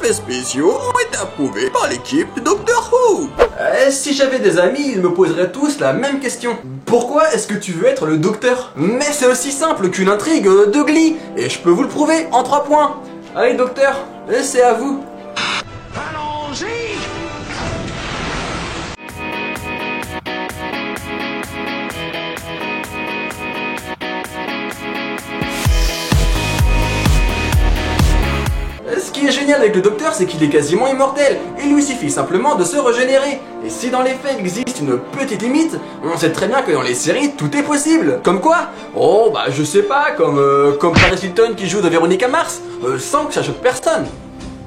effets spéciaux ont été approuvés par l'équipe de Doctor Who. Si j'avais des amis, ils me poseraient tous la même question. Pourquoi est-ce que tu veux être le docteur? Mais c'est aussi simple qu'une intrigue de Glee, et je peux vous le prouver en 3 points. Allez docteur, c'est à vous. Allons-y! Ce qui est génial avec le docteur, c'est qu'il est quasiment immortel. Il lui suffit simplement de se régénérer. Et si dans les faits il existe une petite limite, on sait très bien que dans les séries, tout est possible. Comme quoi? Oh, bah je sais pas, comme Paris Hilton qui joue de Véronica Mars, sans que ça choque personne.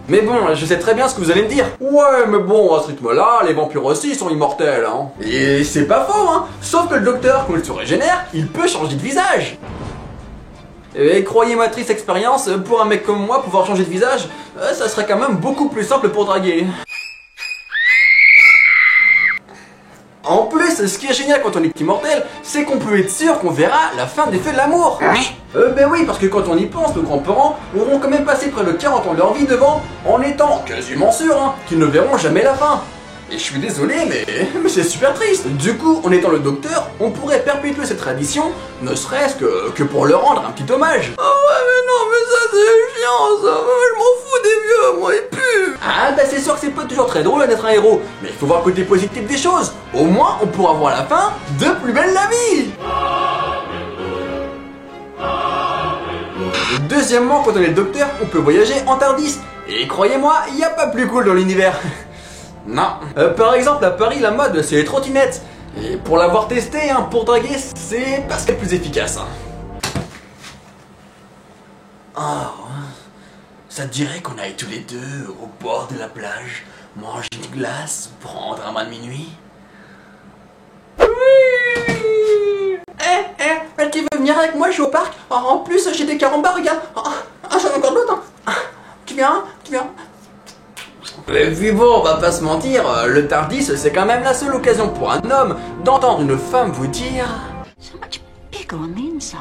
Mais bon, je sais très bien ce que vous allez me dire. Ouais, mais bon, à ce rythme-là, les vampires aussi sont immortels, hein. Et c'est pas faux, hein. Sauf que le docteur, quand il se régénère, il peut changer de visage. Et croyez-moi, triste expérience, pour un mec comme moi, pouvoir changer de visage, ça serait quand même beaucoup plus simple pour draguer. En plus, ce qui est génial quand on est immortel, c'est qu'on peut être sûr qu'on verra la fin des feux de l'amour. Ben oui, parce que quand on y pense, nos grands-parents auront quand même passé près de 40 ans de leur vie devant, en étant quasiment sûrs qu'ils ne verront jamais la fin. Et je suis désolé, mais c'est super triste. Du coup, en étant le docteur, on pourrait perpétuer cette tradition, ne serait-ce que pour leur rendre un petit hommage. Ah ouais, mais non, mais ça c'est chiant, ça. Je m'en fous des vieux, moi, ils puent. Ah bah c'est sûr que c'est pas toujours très drôle d'être un héros, mais il faut voir le côté positif des choses. Au moins, on pourra voir la fin de Plus belle la vie. Deuxièmement, quand on est le docteur, on peut voyager en TARDIS. Et croyez-moi, il n'y a pas plus cool dans l'univers. Non. Par exemple, à Paris, la mode, c'est les trottinettes. Et pour l'avoir testé, pour draguer, c'est pas ce qui est le plus efficace. Oh, ça te dirait qu'on aille tous les deux au bord de la plage, manger une glace, prendre un bain de minuit? Oui. Tu veux venir avec moi jouer au parc? En plus, j'ai des carambars, regarde. J'en ai encore d'autres. Tu viens? Et puis bon, on va pas se mentir, le TARDIS c'est quand même la seule occasion pour un homme d'entendre une femme vous dire So much bigger on the inside.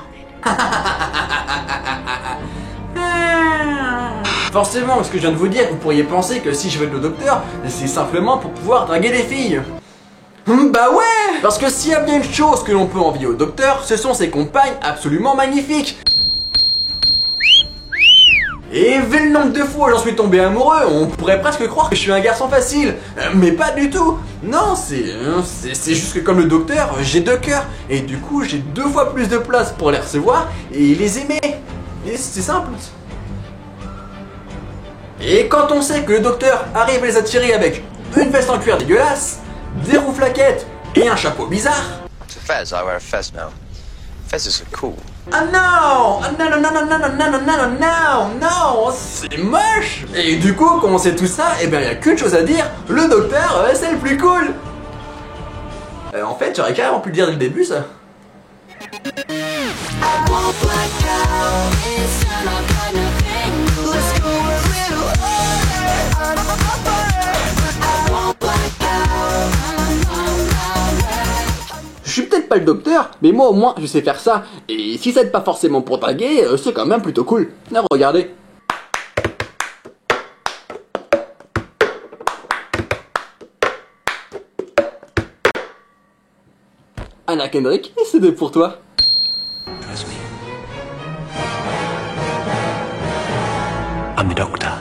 Forcément, ce que je viens de vous dire, vous pourriez penser que si je veux être le docteur, c'est simplement pour pouvoir draguer des filles. Bah ouais! Parce que s'il y a bien une chose que l'on peut envier au docteur, ce sont ses compagnes absolument magnifiques. Et vu le nombre de fois où j'en suis tombé amoureux, on pourrait presque croire que je suis un garçon facile. Mais pas du tout. Non, c'est juste que comme le docteur, j'ai 2 cœurs. Et du coup, j'ai 2 fois plus de place pour les recevoir et les aimer. Et c'est simple. Et quand on sait que le docteur arrive à les attirer avec une veste en cuir dégueulasse, des rouflaquettes et un chapeau bizarre. It's a fez, I wear a fez now. Fezzes are cool. Ah non! Ah non, non, non, non, non, non, non, non, non, non, c'est moche! Et du coup, quand on sait tout ça, eh bien, il n'y a qu'une chose à dire, le docteur, c'est le plus cool! En fait, j'aurais carrément pu le dire dès le début, ça. Je suis peut-être pas le docteur, mais moi au moins je sais faire ça. Et si ça aide pas forcément pour draguer, c'est quand même plutôt cool. Là, regardez. Anna Kendrick, c'est pour toi. Trust me. I'm the doctor.